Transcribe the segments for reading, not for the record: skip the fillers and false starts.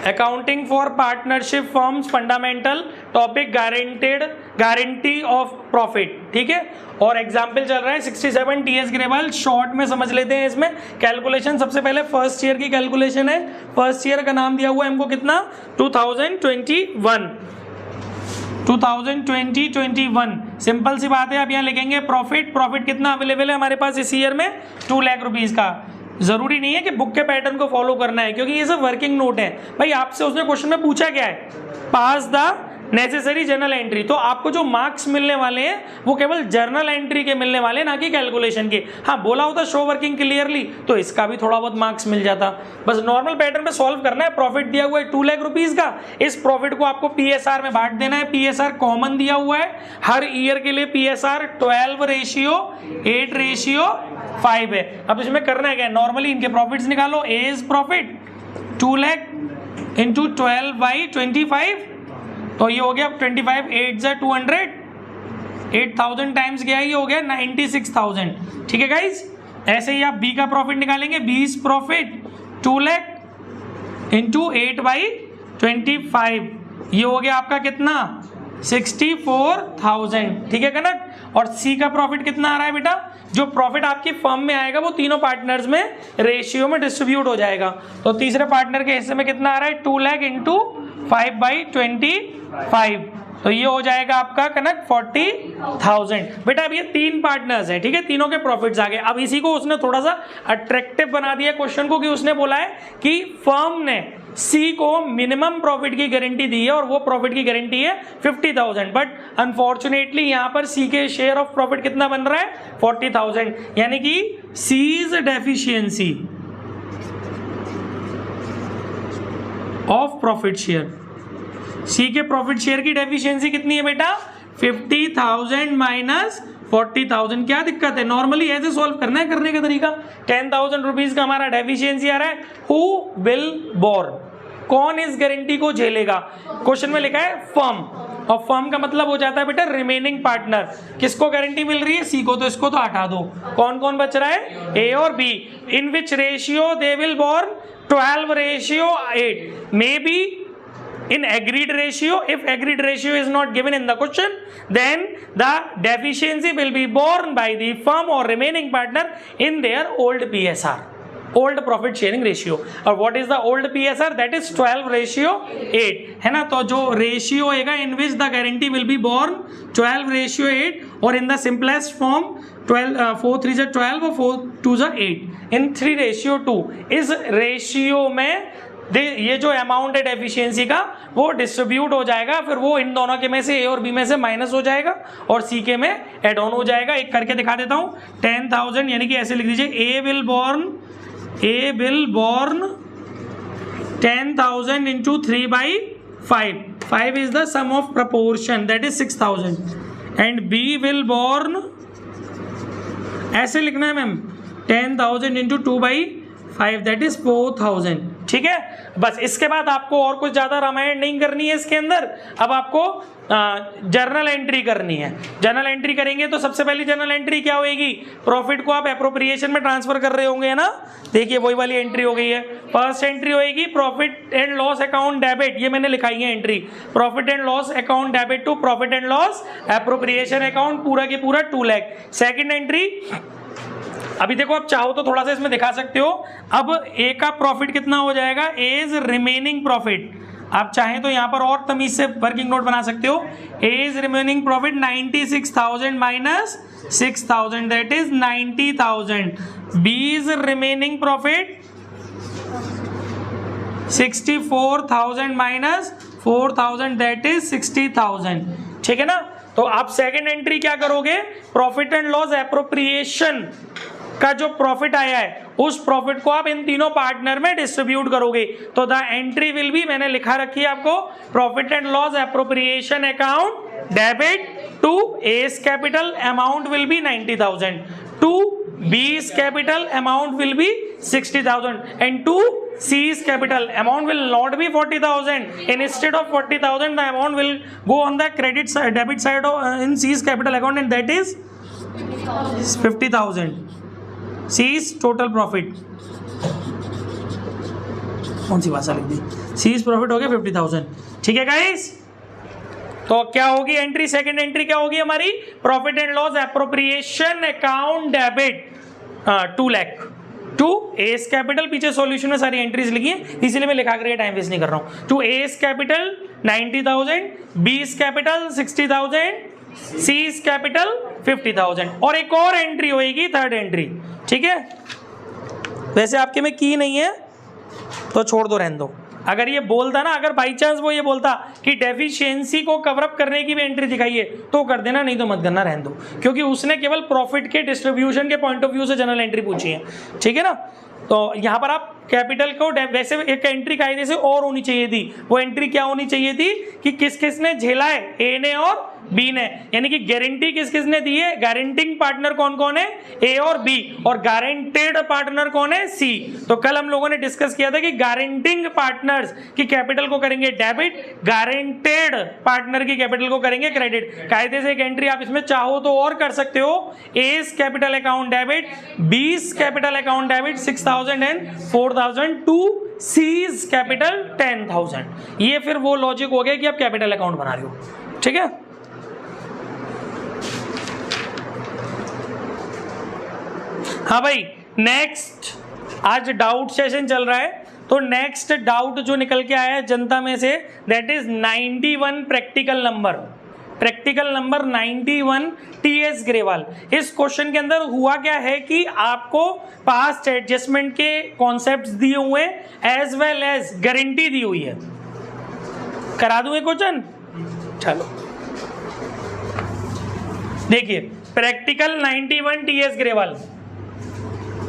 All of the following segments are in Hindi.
Accounting for partnership firms fundamental topic guarantee of profit, ठीक है। और एग्जाम्पल चल रहा है 67 टीएस ग्रेवल, शॉर्ट में समझ लेते हैं। इसमें कैलकुलेशन सबसे पहले फर्स्ट ईयर की कैलकुलेशन है। फर्स्ट ईयर का नाम दिया हुआ है हमको कितना, 2020-21 सिंपल सी बात है। अब यहाँ लिखेंगे प्रॉफिट कितना अवेलेबल है हमारे पास इस ईयर में, 2 लाख रुपीज का। जरूरी नहीं है कि बुक के पैटर्न को फॉलो करना है, क्योंकि ये सब वर्किंग नोट है भाई। आपसे उसने क्वेश्चन में पूछा क्या है, पास द नेसेसरी जर्नल एंट्री। तो आपको जो मार्क्स मिलने वाले हैं वो केवल जर्नल एंट्री के मिलने वाले हैं, ना कि कैलकुलेशन के। हाँ, बोला होता शो वर्किंग क्लियरली तो इसका भी थोड़ा बहुत मार्क्स मिल जाता। बस नॉर्मल पैटर्न पे सॉल्व करना है। प्रॉफिट दिया हुआ है 2 लाख रुपीज का, इस प्रॉफिट को आपको पीएसआर में बांट देना है। पीएसआर कॉमन दिया हुआ है हर ईयर के लिए, पीएसआर 12:8:5 है। अब इसमें करना है क्या, नॉर्मली इनके प्रॉफिट्स निकालो। ए इज प्रॉफिट 2 लाख इंटू 12/25, तो ये हो गया 25 8 जा 200, 8000 टाइम्स गया, ये हो गया 96,000, ठीक है गाइज। ऐसे ही आप बी का प्रॉफिट निकालेंगे। B is profit 2 lakh into 8/25, ये हो गया आपका कितना 64,000, ठीक है कनक। और सी का प्रॉफिट कितना आ रहा है बेटा, जो प्रॉफिट आपकी फर्म में आएगा वो तीनों पार्टनर्स में रेशियो में डिस्ट्रीब्यूट हो जाएगा। तो तीसरे पार्टनर के हिस्से में कितना आ रहा है, 2 लाख इंटू 5/25, तो ये हो जाएगा आपका कनक 40,000। बेटा अब ये 3 पार्टनर्स हैं, ठीक है, तीनों के प्रॉफिट्स आ गए। अब इसी को उसने थोड़ा सा अट्रैक्टिव बना दिया क्वेश्चन को, कि उसने बोला है कि फर्म ने सी को मिनिमम प्रॉफिट की गारंटी दी है और वो प्रॉफिट की गारंटी है 50,000, बट अनफॉर्चुनेटली यहाँ पर सी के शेयर ऑफ प्रॉफिट कितना बन रहा है 40,000, यानी कि C is deficiency of profit share. C के प्रॉफिट शेयर की डेफिशिएंसी कितनी है बेटा, 50,000 माइनस 40,000। क्या दिक्कत है, नॉर्मली ऐसे सॉल्व करना है, करने का तरीका। 10,000 रुपीज का हमारा डेफिशिएंसी आ रहा है। हु विल बोर, कौन इस गारंटी को झेलेगा। क्वेश्चन में लिखा है फर्म, और फर्म का मतलब हो जाता है बेटा रिमेनिंग पार्टनर। किसको गारंटी मिल रही है, सी को, तो इसको तो हटा दो। कौन कौन बच रहा है, ए और B. In which ratio they will bear, 12:8, may be in agreed ratio. If agreed ratio is not given in the question, then the deficiency will be borne by the firm or remaining partner in their old PSR, old profit sharing ratio. और what is the old PSR, that is 12:8 है ना। तो जो रेशियो होगा in which the guarantee will be borne 12:8, और in the simplest form 4 3 12 और 4 2 8 in 3:2। इस रेशियो में ये जो अमाउंट है डेफिशिएंसी का वो डिस्ट्रीब्यूट हो जाएगा, फिर वो इन दोनों के में से, ए और बी में से माइनस हो जाएगा और सी के में एड ऑन हो जाएगा। एक करके दिखा देता हूं। 10,000 यानी कि ऐसे लिख दीजिए, A will borne 10,000 into 3/5, 5 is the sum of proportion, that is 6,000। And B will borne, ऐसे लिखना है मैम, 10,000 इंटू 2/5, दैट इज 4,000, ठीक है। बस इसके बाद आपको और कुछ ज्यादा रामायण नहीं करनी है इसके अंदर। अब आपको जर्नल एंट्री करनी है। जर्नल एंट्री करेंगे तो सबसे पहली जर्नल एंट्री क्या होगी, प्रॉफिट को आप एप्रोप्रिएशन में ट्रांसफर कर रहे होंगे, है ना। देखिए वही वाली एंट्री हो गई है। फर्स्ट एंट्री होगी profit and loss account debit, ये मैंने लिखाई है entry, profit and loss account debit to profit and loss appropriation account, पूरा की पूरा 2 लाख। सेकेंड एंट्री, अभी देखो आप चाहो तो थोड़ा सा इसमें दिखा सकते हो। अब ए का प्रॉफिट कितना हो जाएगा, ए इज रिमेनिंग प्रॉफिट। आप चाहें तो यहां पर और तमीज से वर्किंग नोट बना सकते हो। A is remaining profit 96,000 minus 6,000, that is 90,000। B is remaining profit 64,000 minus 4,000, that is 60,000, ठीक है ना। तो आप सेकेंड एंट्री क्या करोगे, प्रॉफिट एंड लॉस एप्रोप्रिएशन का जो प्रॉफिट आया है उस प्रॉफिट को आप इन तीनों पार्टनर में डिस्ट्रीब्यूट करोगे। तो द एंट्री विल बी, मैंने लिखा रखी है आपको, profit and loss appropriation account debit to A's capital amount will be 90,000, to बी's capital amount will be 60,000, and to C's capital amount will not be 40,000. Instead of 40,000, the amount will go on the credit side, debit side of in C's capital account, and that is 50,000. C's total profit. कौन सी भाषा लिख दी, सीज प्रॉफिट हो गया 50,000। ठीक है गाइस, तो क्या होगी एंट्री, सेकंड एंट्री क्या होगी हमारी, profit and loss appropriation account debit 2 lakh to A's capital. पीछे सॉल्यूशन में सारी एंट्रीज लिखी है, इसीलिए मैं लिखा करके टाइम वेस्ट नहीं कर रहा हूं। टू एस कैपिटल 90,000, बीस कैपिटल 60,000, सीज कैपिटल 50,000। और एक और एंट्री होगी थर्ड एंट्री। ठीक है, वैसे आपके में की नहीं है तो छोड़ दो, रहने दो। अगर ये बोलता ना, अगर बाई चांस वो ये बोलता कि डेफिशिएंसी को कवर अप करने की भी एंट्री दिखाइए तो कर देना, नहीं तो मत करना, रहने दो, क्योंकि उसने केवल प्रॉफिट के डिस्ट्रीब्यूशन के पॉइंट ऑफ व्यू से जनरल एंट्री पूछी है। ठीक है ना, तो यहाँ पर आप कैपिटल को वैसे एक एंट्री कायदे से और होनी चाहिए थी। वो एंट्री क्या होनी चाहिए थी कि किस किस ने झेला है, ए ने और बी ने, यानी कि गारंटी किस किस ने दी है, गारंटिंग पार्टनर कौन कौन है, ए और बी, और गारंटेड पार्टनर कौन है, सी। तो कल हम लोगों ने डिस्कस किया था कि गारंटिंग पार्टनर्स की कैपिटल को करेंगे डेबिट, गारंटेड पार्टनर की कैपिटल को करेंगे क्रेडिट। कायदे से एक एंट्री आप इसमें चाहो तो और कर सकते हो, A's capital account debit, B's capital account debit 6,000 and 4,000 to C's capital 10,000। ये फिर वो लॉजिक हो गया कि आप कैपिटल अकाउंट बना रहे हो। ठीक है, हाँ भाई, नेक्स्ट आज डाउट सेशन चल रहा है, तो नेक्स्ट डाउट जो निकल के आया है जनता में से, that is 91 practical number 91 TS Grewal. इस क्वेश्चन के अंदर हुआ क्या है कि आपको पास्ट एडजस्टमेंट के कॉन्सेप्ट्स दिए हुए एज वेल एज गारंटी दी हुई है। करा दूं क्वेश्चन, चलो देखिए, प्रैक्टिकल 91 टीएस ग्रेवाल।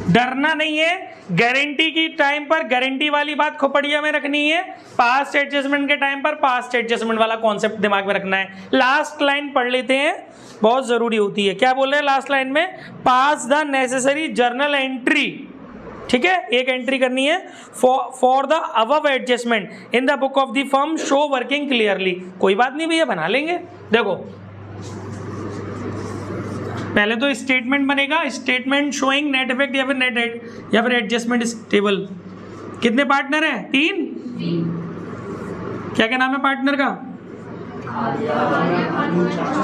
डरना नहीं है, गारंटी की टाइम पर गारंटी वाली बात खोपड़िया में रखनी है, पास्ट एडजस्टमेंट के टाइम पर पास्ट एडजस्टमेंट वाला कॉन्सेप्ट दिमाग में रखना है। लास्ट लाइन पढ़ लेते हैं, बहुत जरूरी होती है। क्या बोल रहे हैं लास्ट लाइन में, पास द नेसेसरी जर्नल एंट्री। ठीक है, एक एंट्री करनी है, for the above adjustment in the book of the firm show working clearly. कोई बात नहीं भैया, बना लेंगे। देखो पहले तो स्टेटमेंट बनेगा, स्टेटमेंट शोइंग नेट इफेक्ट या फिर नेट हेड या फिर एडजस्टमेंट टेबल। कितने पार्टनर हैं, 3। क्या क्या नाम है पार्टनर का,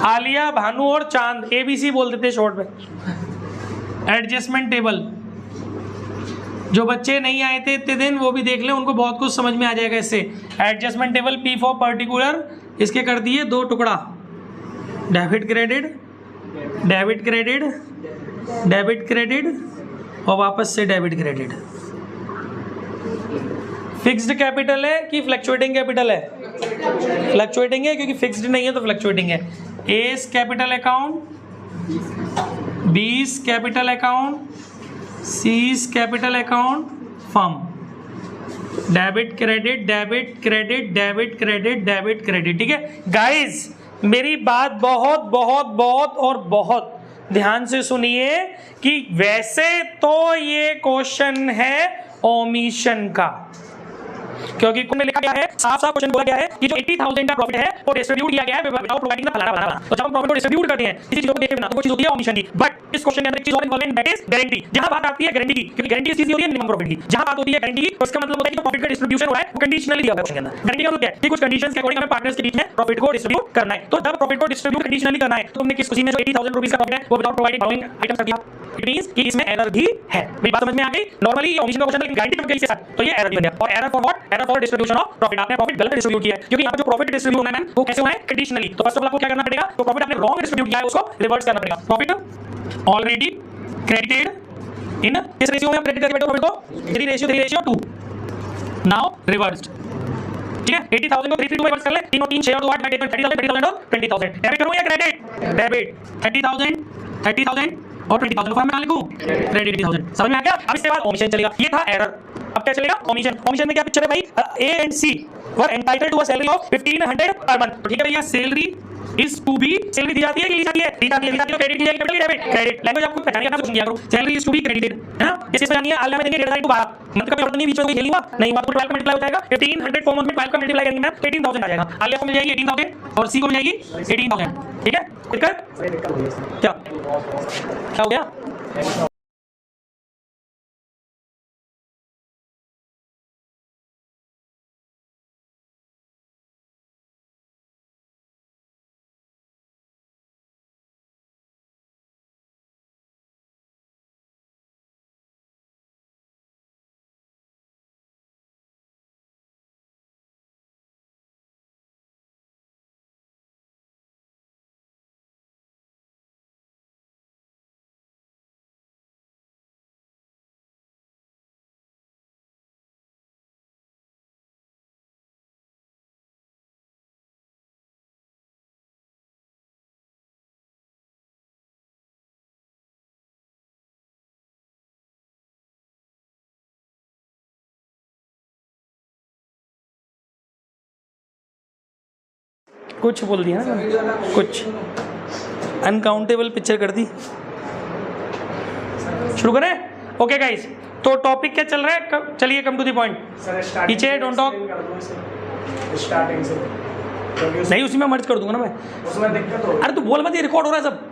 आलिया, भानु और चांद, ABC बोल देते हैं शॉर्ट में। एडजस्टमेंट टेबल, जो बच्चे नहीं आए थे इतने दिन वो भी देख लें, उनको बहुत कुछ समझ में आ जाएगा इससे। Adjustment table P for particular, इसके कर दिए 2 टुकड़ा, debit credit, debit credit, debit credit और वापस से डेबिट क्रेडिट। फिक्स्ड कैपिटल है कि फ्लक्चुएटिंग कैपिटल है, फ्लक्चुएटिंग है, क्योंकि फिक्स्ड नहीं है तो फ्लक्चुएटिंग है। एस कैपिटल अकाउंट, बीस capital account, seize capital account, firm, debit credit, debit credit, debit credit, debit credit. ठीक है गाइस, मेरी बात बहुत बहुत बहुत और बहुत ध्यान से सुनिए कि वैसे तो ये क्वेश्चन है ओमिशन का, क्योंकि कुछ में लिखा गया है, साफ साफ क्वेश्चन बोला गया है कि जो 80,000 का प्रॉफिट है वो डिस्ट्रीब्यूट किया गया है विदाउट प्रोवाइडिंग द फलाना फलाना। तो जब हम प्रॉफिट को डिस्ट्रीब्यूट करते हैं किसी चीज को देखे बिना, तो वो चीज होती है ओमिशन की। बट इस क्वेश्चन के अंदर एक चीज और इन्वॉल्व है, दैट इज गारंटी। जहां बात आती है गारंटी की, क्योंकि गारंटी इस चीज की होती है मिनिमम प्रॉफिट की, जहां बात होती है गारंटी की तो इसका मतलब होता है कि प्रॉफिट का डिस्ट्रीब्यूशन हुआ है वो कंडीशनली दिया हुआ है क्वेश्चन के अंदर। गारंटी का मतलब क्या है कि कुछ कंडीशंस के अकॉर्डिंग हमें पार्टनर्स के बीच में प्रॉफिट को डिस्ट्रीब्यूट करना है। तो जब प्रॉफिट को डिस्ट्रीब्यूट कंडीशनली करना है तो हमने किस खुशी में जो 80,000 रुपीस का प्रॉफिट है वो विदाउट प्रोवाइडिंग फॉलोइंग आइटम्स कर दिया। इट मींस कि इसमें एरर भी है। मेरी बात समझ में आ गई? नॉर्मली ओमिशन का क्वेश्चन, लेकिन गारंटी के साथ तो ये एरर भी बन गया। और error for what? Error for distribution of profit. आपने प्रॉफिट गलत डिस्ट्रीब्यूट किया है, क्योंकि यहाँ जो प्रॉफिट डिस्ट्रीब्यूट होना है वो कैसे होना है, कंडीशनली। तो फर्स्ट ऑफ ऑल आपको क्या करना पड़ेगा, तो प्रॉफिट आपने रॉन्ग डिस्ट्रीब्यूट किया है उसको रिवर्स करना पड़ेगा। प्रॉफिट ऑलरेडी क्रेडिटेड इन किस रेशियो में हम क्रेडिट करके बैठे प्रॉफिट को, 3:2 नाउ रिवर्स्ड। ठीक है, 80,000 को 3:2 रिवर्स कर ले, 3 और 3 6 और 2 8 30,000 और 20,000। डेबिट करूं या क्रेडिट? डेबिट 30,000 और 20,000 फॉर्म में लिखूं क्रेडिट 80,000। समझ में आ गया? अब इसके बाद ओमिशन चलेगा। ये था एरर, अब क्या चलेगा ओमिशन। ओमिशन में क्या पिक्चर है भाई, A and C were entitled to a salary of 1500 per month. तो ठीक है भैया, salary is to be, salary दी जाती है कि ली जाती है? दी जाती है। तो क्रेडिट की जाएगी, कैपिटल की डेबिट। क्रेडिट लैंग्वेज आपको पहचान करना, कुछ किया करो। Salary is to be credited, है ना? इस चीज को जानिए। आलना में देंगे 1.5 12 मंथ का पेपर नहीं, बीच में कोई खेल हुआ नहीं, आपको 12 का मल्टीप्लाई हो जाएगा। 1500 पर मंथ में 12 का मल्टीप्लाई करेंगे मैम 18,000 आ जाएगा। आलिया को मिल जाएगी 18,000 और सी को मिल जाएगी 18,000। ठीक है, क्या क्या हो गया? कुछ बोल दिया ना, कुछ अनकाउंटेबल पिक्चर कर दी। शुरू करें? ओके गाइस, तो टॉपिक क्या चल रहा है? चलिए कम टू द पॉइंट। पीछे डोंट टॉक, स्टार्टिंग से नहीं उसी में मर्ज कर दूंगा ना मैं, उसमें दिक्कत हो। अरे तू बोल मत, ये रिकॉर्ड हो रहा है सब।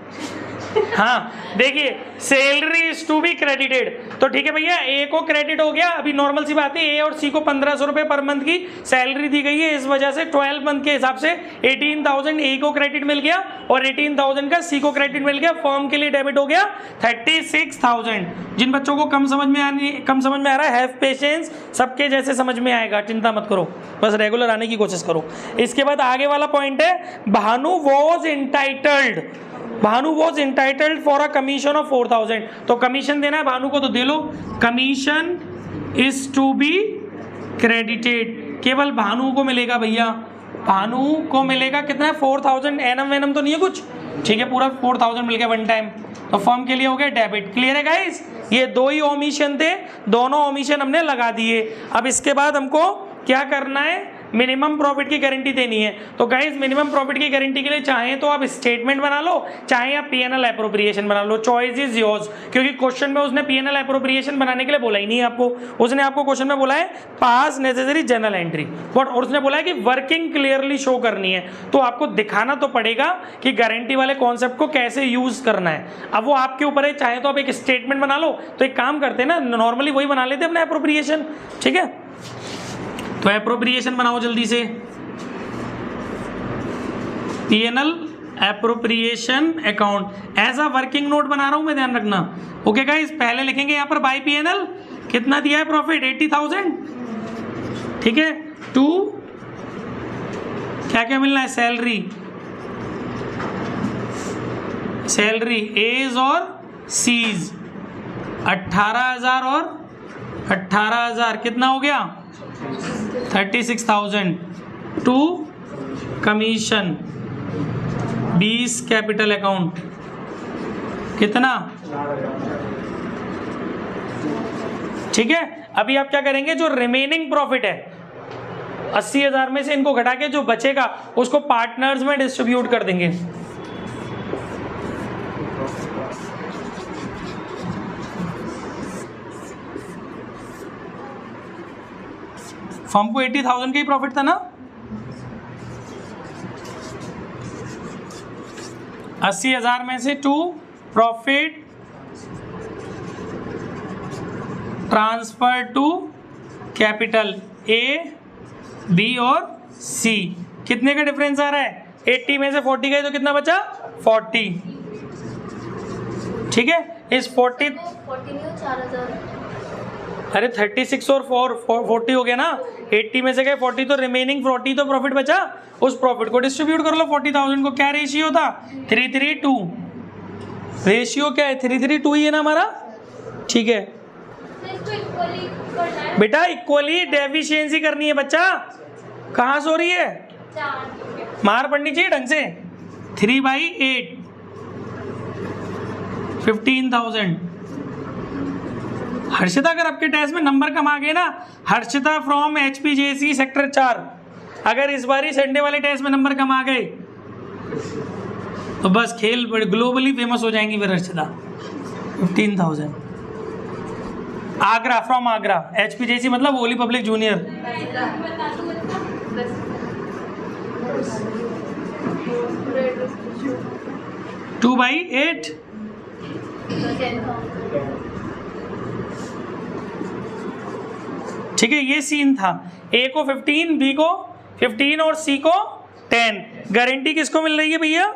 हाँ देखिए, salary is to be credited, तो ठीक है भैया, ए को क्रेडिट हो गया। अभी नॉर्मल सी बात है, ए और सी को 1500 रुपए पर मंथ की सैलरी दी गई है, इस वजह से 12 मंथ के हिसाब से 18,000 ए को क्रेडिट मिल गया और 18,000 का सी को क्रेडिट मिल गया। फर्म के लिए डेबिट हो गया 36,000। जिन बच्चों को कम समझ में आ रहा है, हैव पेशेंस, सबके जैसे समझ में आएगा, चिंता मत करो, बस रेगुलर आने की कोशिश करो। इसके बाद आगे वाला पॉइंट है, Bhanu was entitled for a commission of 4,000। तो कमीशन देना है भानु को, तो दे लो। Commission is to be credited, केवल भानु को मिलेगा भैया, भानु को मिलेगा कितना है? 4,000। एनम तो नहीं है कुछ, ठीक है, पूरा 4,000 मिल गया वन टाइम, तो फर्म के लिए हो गया डेबिट। क्लियर है गाइस? ये दो ही ओमिशन थे, दोनों ओमिशन हमने लगा दिए। अब इसके बाद हमको क्या करना है? मिनिमम प्रॉफिट की गारंटी देनी है। तो गाइस, मिनिमम प्रॉफिट की गारंटी के लिए चाहे तो आप स्टेटमेंट बना लो, चाहे आप पीएनएल एप्रोप्रिएशन बना लो, चॉइस इज योर्स। क्योंकि क्वेश्चन में उसने पीएनएल एप्रोप्रिएशन बनाने के लिए बोला ही नहीं है आपको, उसने आपको क्वेश्चन में बोला है पास नेसेसरी जनरल एंट्री, बट और उसने बोला है कि वर्किंग क्लियरली शो करनी है। तो आपको दिखाना तो पड़ेगा कि गारंटी वाले कॉन्सेप्ट को कैसे यूज करना है। अब वो आपके ऊपर है, चाहे तो आप एक स्टेटमेंट बना लो, तो एक काम करते हैं ना, नॉर्मली वही बना लेते अपने एप्रोप्रिएशन, ठीक है। तो एप्रोप्रिएशन बनाओ जल्दी से, PNL appropriation account as a working note बना रहा हूं मैं, ध्यान रखना। ओके गाइस, पहले लिखेंगे यहां पर बाय पीएनएल कितना दिया है प्रॉफिट? 80,000, ठीक है। टू क्या क्या मिलना है? सैलरी एज और सीज 18,000 और 18,000 कितना हो गया? 36,000। टू कमीशन 20 कैपिटल अकाउंट कितना? ठीक है। अभी आप क्या करेंगे? जो रिमेनिंग प्रॉफिट है 80,000 में से इनको घटा के जो बचेगा उसको पार्टनर्स में डिस्ट्रीब्यूट कर देंगे। फर्म को 80,000 का ही प्रॉफिट था ना, 80,000 में से to profit transfer to capital A, B और सी। कितने का डिफरेंस आ रहा है? 80 में से 40 गए तो कितना बचा? 40, ठीक है। इस 40 अरे 36 और 40 हो गया ना, 80 में से गए 40, तो रिमेनिंग 40 तो प्रॉफिट बचा, उस प्रॉफिट को डिस्ट्रीब्यूट कर लो 40,000 को। क्या रेशियो था? 3:3:2। रेशियो क्या है? 3:3:2 ही है ना हमारा, ठीक है बेटा। इक्वली डेफिशिएंसी करनी है बच्चा, कहाँ से हो रही है? मार पड़नी चाहिए ढंग से। 3/8 15,000। हर्षिता, अगर आपके टेस्ट में नंबर कम आ गए ना, हर्षिता फ्रॉम HPJC सेक्टर 4, अगर इस बार ही संडे वाले टेस्ट में नंबर कम आ गए तो बस खेल बड़े ग्लोबली फेमस हो जाएंगी फिर हर्षिता। 15,000। आगरा, फ्रॉम आगरा, HPJC मतलब होली पब्लिक जूनियर। 2/8 ठीक है। ये सीन था, ए को 15, बी को 15 और सी को 10। गारंटी किसको मिल रही है भैया?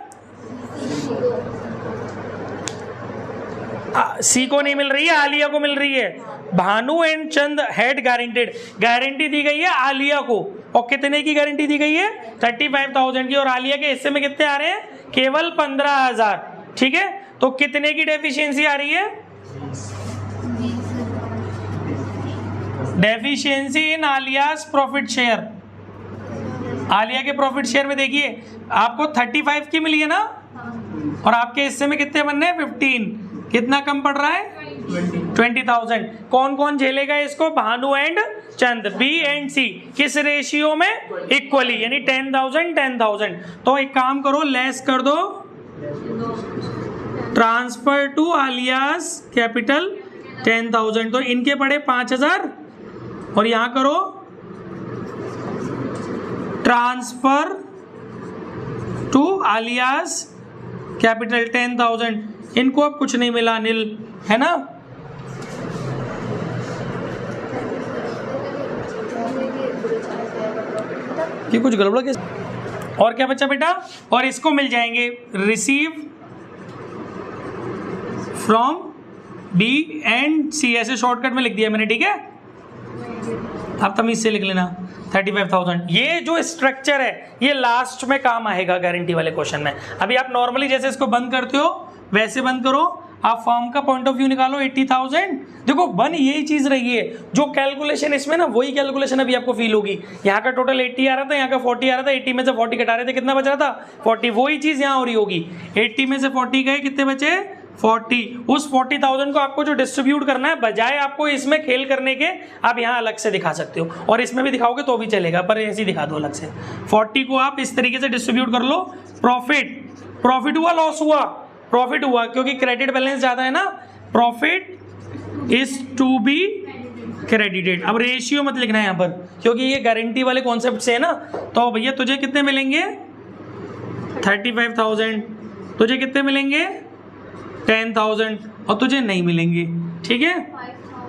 सी को नहीं मिल रही है, आलिया को मिल रही है। Bhanu and Chand had guaranteed, guarantee दी गई है आलिया को, और कितने की गारंटी दी गई है? 35,000 की, और आलिया के हिस्से में कितने आ रहे हैं? केवल 15,000, ठीक है। तो कितने की डेफिशिएंसी आ रही है? Deficiency in आलियास profit share. Alia के प्रॉफिट शेयर में देखिए, आपको 35 की मिली है ना, और आपके हिस्से में कितने बनने हैं? 15। कितना कम पड़ रहा है? 20,000। कौन कौन झेलेगा इसको? Bhanu and Chand, B and C. किस रेशियो में? इक्वली, यानी 10,000 10,000। तो एक काम करो, लेस कर दो, ट्रांसफर टू आलियास कैपिटल 10,000। तो इनके पड़े 5,000 और यहां करो ट्रांसफर टू आलियास कैपिटल 10,000। इनको अब कुछ नहीं मिला, नील है ना। ये कुछ गड़बड़ के और क्या बचा बेटा? और इसको मिल जाएंगे रिसीव फ्रॉम बी एंड सी, ऐसे शॉर्टकट में लिख दिया मैंने, ठीक है। आप तमीज से लिख लेना 35,000। ये जो स्ट्रक्चर है ये लास्ट में काम आएगा गारंटी वाले क्वेश्चन में। अभी आप नॉर्मली जैसे इसको बंद करते हो वैसे बंद करो, आप फर्म का पॉइंट ऑफ व्यू निकालो 80,000। देखो बन यही चीज रही है, जो कैलकुलेशन इसमें ना वही कैलकुलेशन अभी आपको फील होगी। यहाँ का टोटल 80 आ रहा था, यहाँ का 40 आ रहा था, 80 में से 40 घटा रहे थे, कितना बच रहा था? 40। वही चीज यहाँ हो रही होगी, 80 में से 40 गए, कितने बचे? 40। उस 40,000 को आपको जो डिस्ट्रीब्यूट करना है, बजाय आपको इसमें खेल करने के आप यहाँ अलग से दिखा सकते हो, और इसमें भी दिखाओगे तो भी चलेगा, पर ऐसे ही दिखा दो अलग से। 40 को आप इस तरीके से डिस्ट्रीब्यूट कर लो। प्रॉफिट हुआ, लॉस हुआ? प्रॉफिट हुआ, क्योंकि क्रेडिट बैलेंस ज्यादा है ना। Profit is to be credited. अब रेशियो मत लिखना है यहाँ पर, क्योंकि ये गारंटी वाले कॉन्सेप्ट से है ना। तो भैया तुझे कितने मिलेंगे? 35,000। तुझे कितने मिलेंगे? 10,000। और तुझे नहीं मिलेंगे, ठीक है।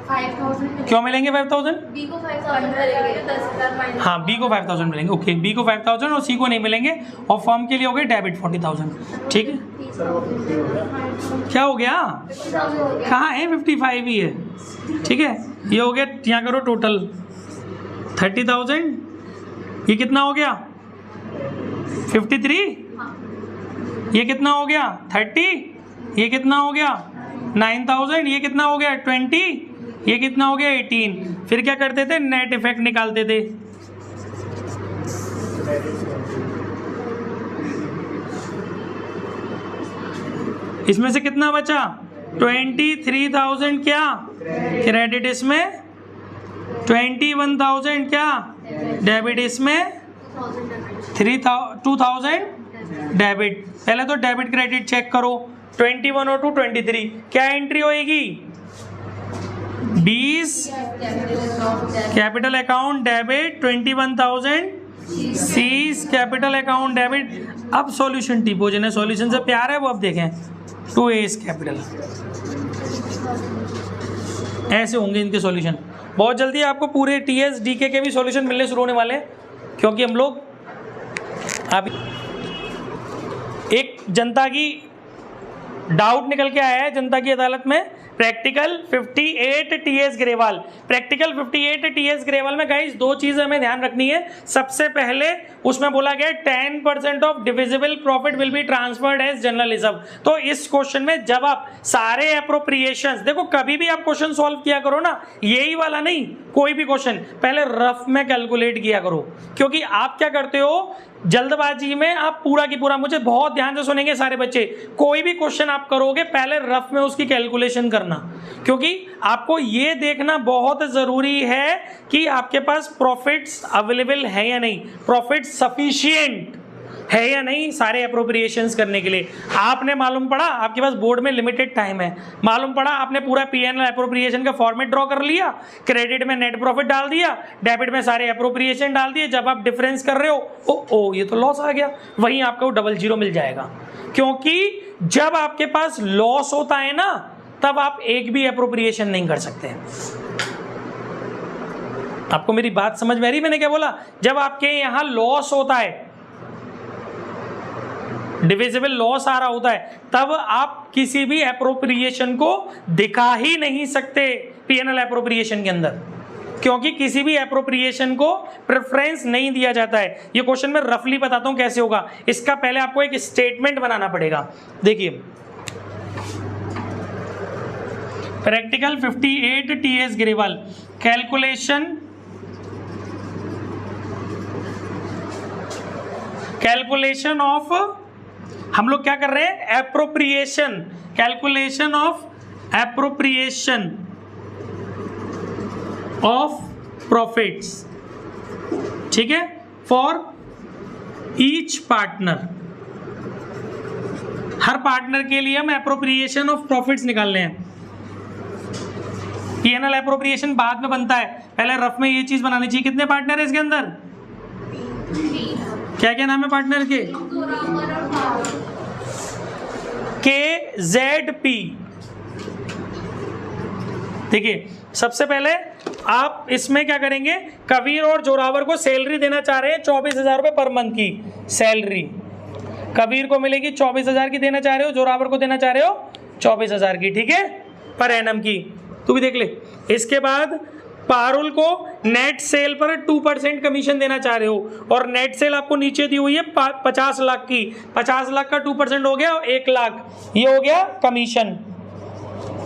5,000 क्यों मिलेंगे? 5,000 बी को 5,000 हाँ, बी को 5,000 मिलेंगे। ओके, बी को 5,000 और सी को नहीं मिलेंगे। और फर्म के लिए हो गए डेबिट 40,000, ठीक है। क्या हो गया? कहाँ है? 55 ही है, ठीक है। ये हो गया, यहाँ करो टोटल 30,000। ये कितना हो गया? 53। ये कितना हो गया? 30। ये कितना हो गया? 9,000। ये कितना हो गया? 20। ये कितना हो गया? 18। फिर क्या करते थे? नेट इफेक्ट निकालते थे। इसमें से कितना बचा? 23,000 क्या क्रेडिट, इसमें 21,000 क्या डेबिट, इसमें 2,000 डेबिट। पहले तो डेबिट क्रेडिट चेक करो, 21 और 2 23। क्या एंट्री होएगी? 20 capital account debit, 21,000 seize capital account debit. अब सॉल्यूशन टिपो, जिन्हें सॉल्यूशन से प्यार है वो अब देखें। 2 एस कैपिटल, ऐसे होंगे इनके सॉल्यूशन। बहुत जल्दी आपको पूरे टीएस डीके के भी सॉल्यूशन मिलने शुरू होने वाले हैं, क्योंकि हम लोग अब एक जनता की डाउट निकल के आया है जनता की अदालत में। Practical 58 TS Grewal, practical 58 TS Grewal में गाइस दो चीजें हमें ध्यान रखनी है। सबसे पहले उसमें बोला गया 10% of divisible profit will be transferred as general reserve. तो इस क्वेश्चन में जब आप सारे एप्रोप्रिएशंस, देखो कभी भी आप क्वेश्चन सॉल्व किया करो ना, यही वाला नहीं, कोई भी क्वेश्चन पहले रफ में कैलकुलेट किया करो, क्योंकि आप क्या करते हो जल्दबाजी में आप पूरा की पूरा, मुझे बहुत ध्यान से सुनेंगे सारे बच्चे, कोई भी क्वेश्चन आप करोगे पहले रफ में उसकी कैलकुलेशन करना, क्योंकि आपको ये देखना बहुत जरूरी है कि आपके पास प्रॉफिट्स अवेलेबल है या नहीं, प्रॉफिट सफिशिएंट है या नहीं सारे अप्रोप्रिएशंस करने के लिए। आपने मालूम पड़ा आपके पास बोर्ड में लिमिटेड टाइम है, मालूम पड़ा आपने पूरा पीएनएल अप्रोप्रिएशन का फॉर्मेट ड्रॉ कर लिया, क्रेडिट में नेट प्रॉफिट डाल दिया, डेबिट में सारे अप्रोप्रिएशन डाल दिए, जब आप डिफरेंस कर रहे हो ओ ये तो लॉस आ गया, वहीं आपको 00 मिल जाएगा। क्योंकि जब आपके पास लॉस होता है ना तब आप एक भी अप्रोप्रिएशन नहीं कर सकते। आपको मेरी बात समझ में आ रही? मैंने क्या बोला? जब आपके यहां लॉस होता है, डिविजिबल लॉस आ रहा होता है, तब आप किसी भी एप्रोप्रिएशन को दिखा ही नहीं सकते पीएनएल एप्रोप्रिएशन के अंदर, क्योंकि किसी भी एप्रोप्रिएशन को प्रेफरेंस नहीं दिया जाता है। ये क्वेश्चन में रफली बताता हूं कैसे होगा। इसका पहले आपको एक स्टेटमेंट बनाना पड़ेगा। देखिए practical 58 TS Grewal calculation of, हम लोग क्या कर रहे हैं? Appropriation, calculation of appropriation of profits, ठीक है, फॉर ईच पार्टनर। हर पार्टनर के लिए हम एप्रोप्रिएशन ऑफ प्रॉफिट्स निकाल रहे हैं। पीएनएल एप्रोप्रिएशन बाद में बनता है, पहले रफ में ये चीज बनानी चाहिए। कितने पार्टनर है इसके अंदर? क्या क्या नाम है पार्टनर के? KZP। देखिए सबसे पहले आप इसमें क्या करेंगे, कबीर और जोरावर को सैलरी देना चाह रहे हैं 24,000 रुपये पर मंथ की सैलरी। कबीर को मिलेगी 24,000 की देना चाह रहे हो, जोरावर को देना चाह रहे हो 24,000 की, ठीक है, पर एनम की। तू भी देख ले। इसके बाद पारुल को नेट सेल पर 2% कमीशन देना चाह रहे हो, और नेट सेल आपको नीचे दी हुई है 50 लाख की। 50 लाख का 2% हो गया 1 लाख, ये हो गया कमीशन,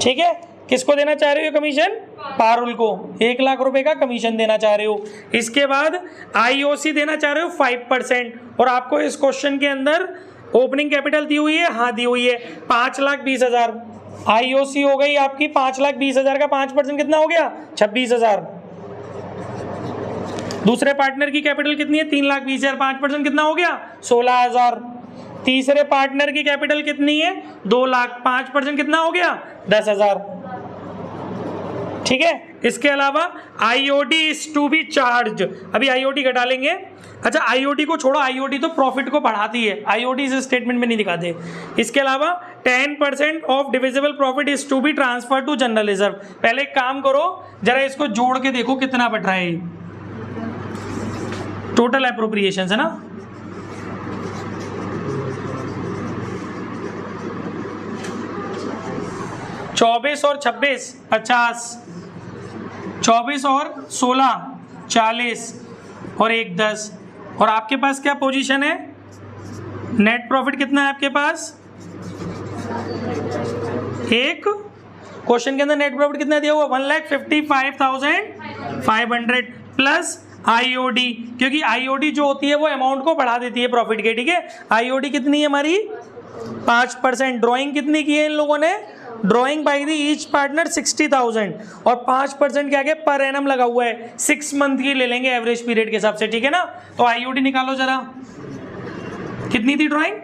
ठीक है। किसको देना चाह रहे हो कमीशन? पारुल को 1 लाख रुपए का कमीशन देना चाह रहे हो। इसके बाद आईओसी देना चाह रहे हो 5%, और आपको इस क्वेश्चन के अंदर ओपनिंग कैपिटल दी हुई है, हाँ दी हुई है 5,20,000। आईओसी हो गई आपकी 5,20,000 का 5% कितना हो गया? 26,000। दूसरे पार्टनर की कैपिटल कितनी है? 3,20,000, 5% कितना हो गया? 16,000। तीसरे पार्टनर की कैपिटल कितनी है? 2 लाख, 5% कितना हो गया? 10,000, ठीक है। इसके अलावा IOD is to be charge, अभी आईओडी घटा लेंगे। अच्छा आईओडी को छोड़ो, आईओडी तो प्रॉफिट को बढ़ाती है, आईओडी इस स्टेटमेंट में नहीं दिखाते। इसके अलावा 10% of divisible profit is to be transfer to general reserve. पहले एक काम करो, जरा इसको जोड़ के देखो कितना बट रहा है। टोटल एप्रोप्रिएशन है ना, चौबीस और 26 50, 24 और 16 40, और 1 10। और आपके पास क्या पोजीशन है? नेट प्रॉफिट कितना है आपके पास? एक क्वेश्चन के अंदर नेट प्रॉफिट कितना दिया हुआ? 1,55,500 प्लस आईओडी, क्योंकि आईओडी जो होती है वो अमाउंट को बढ़ा देती है प्रॉफिट के, ठीक है। आईओडी कितनी है हमारी? 5%। ड्रॉइंग कितनी की है इन लोगों ने? Drawing by the each partner 60,000, और 5% क्या पर एनम लगा हुआ है, 6 मंथ की ले लेंगे एवरेज पीरियड के हिसाब से, ठीक है ना। तो आईओडी निकालो जरा, कितनी थी ड्रॉइंग?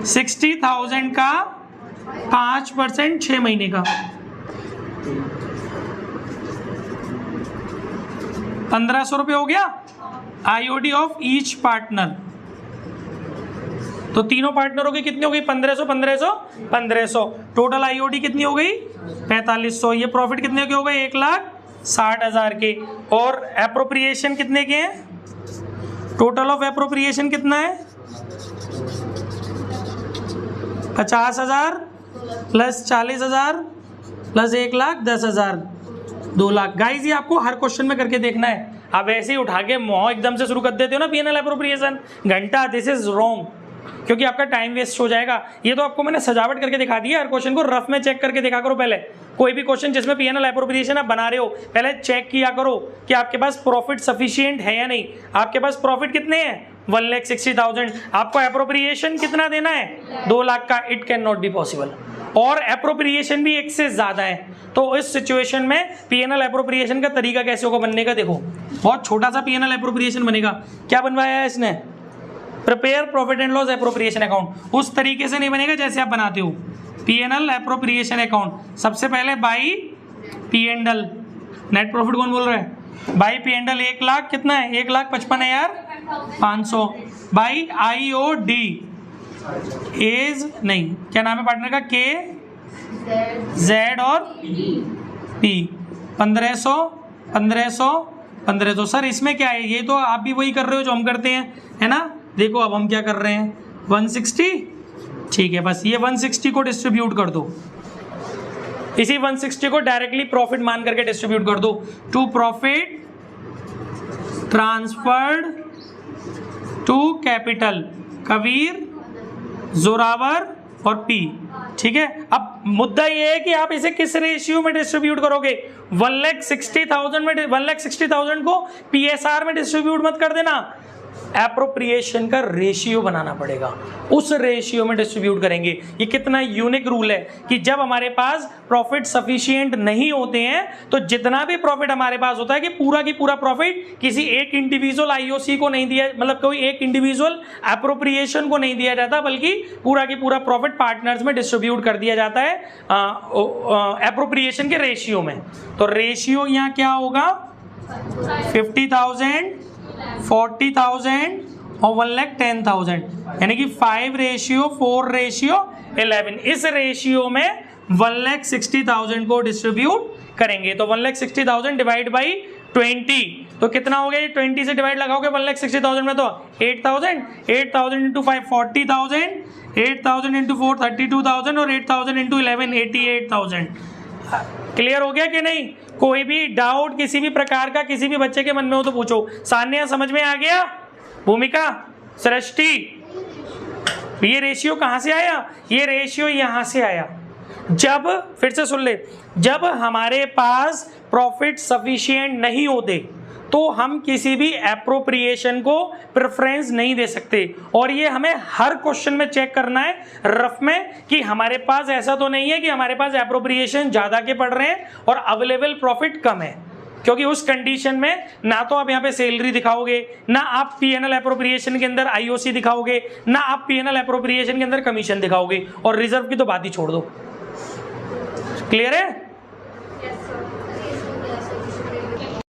60,000 का 5% 6 महीने का 1,500 रुपये हो गया आईओडी ऑफ ईच पार्टनर। तो तीनों पार्टनरों की कितनी हो गई? 1,500 1,500 1,500। टोटल आईओडी कितनी हो गई? 4,500। ये प्रॉफिट कितने के हो गए? 1,60,000 के। और एप्रोप्रिएशन कितने के हैं? टोटल ऑफ एप्रोप्रिएशन कितना है? 50,000 प्लस 40,000 प्लस 1,10,000, 2 लाख। गाइस ये आपको हर क्वेश्चन में करके देखना है। आप ऐसे ही उठा के मोह एकदम से शुरू कर देते हो ना पीएनएल एप्रोप्रिएशन, घंटा, दिस इज रॉन्ग, क्योंकि आपका टाइम वेस्ट हो जाएगा। ये तो आपको मैंने सजावट करके दिखा दी है, हर क्वेश्चन को रफ में चेक करके देखा करो। पहले कोई भी क्वेश्चन जिसमें पीएनएल एप्रोप्रिएशन आप बना रहे हो, पहले चेक किया करो कि आपके पास प्रॉफिट सफिशिएंट है या नहीं। आपके पास प्रॉफिट कितने हैं? 1,60,000। आपको एप्रोप्रिएशन कितना देना है? 2 लाख का। It can not be possible, और एप्रोप्रिएशन भी 1 से ज्यादा है। तो इस सिचुएशन में पीएनएल एप्रोप्रिएशन का तरीका कैसे होगा बनने का? देखो बहुत छोटा सा पीएनएल एप्रोप्रिएशन बनेगा। क्या बनवाया है इसने? Prepare profit and loss appropriation account. उस तरीके से नहीं बनेगा जैसे आप बनाते हो पीएनएल एप्रोप्रिएशन अकाउंट। सबसे पहले बाई पीएनएल, नेट प्रॉफिट कौन बोल रहा है? बाई पीएनएल 1 लाख कितना है? 1,55,500 बाई आईओडी एज नहीं, क्या नाम है पार्टनर का? के जेड और पी। 1,500 1,500 1,500। सर इसमें क्या है? ये तो आप भी वही कर रहे हो जो हम करते हैं, है ना। देखो अब हम क्या कर रहे हैं, 160, ठीक है। बस ये 160 को डिस्ट्रीब्यूट कर दो, इसी 160 को डायरेक्टली प्रॉफिट मान करके डिस्ट्रीब्यूट कर दो to profit transferred to capital, Kabir, Zorawar और पी, ठीक है। अब मुद्दा ये है कि आप इसे किस रेशियो में डिस्ट्रीब्यूट करोगे? 1,60,000 में 1,60,000 को पीएसआर में डिस्ट्रीब्यूट मत कर देना, एप्रोप्रिएशन का रेशियो बनाना पड़ेगा, उस रेशियो में डिस्ट्रीब्यूट करेंगे। ये कितना यूनिक रूल है कि जब हमारे पास प्रॉफिट सफिशिएंट नहीं होते हैं तो जितना भी प्रॉफिट हमारे पास होता है कि पूरा की पूरा प्रॉफिट किसी एक इंडिविजुअल आईओसी को नहीं दिया, मतलब कोई एक इंडिविजुअल एप्रोप्रिएशन को नहीं दिया जाता, बल्कि पूरा की पूरा प्रॉफिट पार्टनर्स में डिस्ट्रीब्यूट कर दिया जाता है एप्रोप्रिएशन के रेशियो में। तो रेशियो यहाँ क्या होगा, 50,000, 40,000 और 1,10,000, यानी कि 5:4:11। इस रेशियो में 1,60,000 को डिस्ट्रीब्यूट करेंगे। तो 1,60,000 डिवाइड बाई 20, तो कितना हो गया, 20 से डिवाइड लगाओगे 1,60,000 में तो 8,000, 8,000 इंटू 5 40,000, 8,000 इंटू 4 32,000 और 8,000 इंटू 11 88,000। क्लियर हो गया कि नहीं? कोई भी डाउट किसी भी प्रकार का किसी भी बच्चे के मन में हो तो पूछो। सान्या समझ में आ गया? भूमिका, सृष्टि, ये रेशियो कहां से आया? ये रेशियो यहां से आया। जब, फिर से सुन ले, जब हमारे पास प्रॉफिट सफिशिएंट नहीं होते तो हम किसी भी एप्रोप्रिएशन को प्रेफरेंस नहीं दे सकते। और ये हमें हर क्वेश्चन में चेक करना है रफ में कि हमारे पास ऐसा तो नहीं है कि हमारे पास एप्रोप्रिएशन ज्यादा के पड़ रहे हैं और अवेलेबल प्रॉफिट कम है, क्योंकि उस कंडीशन में ना तो आप यहाँ पे सैलरी दिखाओगे, ना आप पीएनएल एप्रोप्रिएशन के अंदर आईओसी दिखाओगे, ना आप पीएनएल एप्रोप्रिएशन के अंदर कमीशन दिखाओगे, और रिजर्व की तो बात ही छोड़ दो। क्लियर है?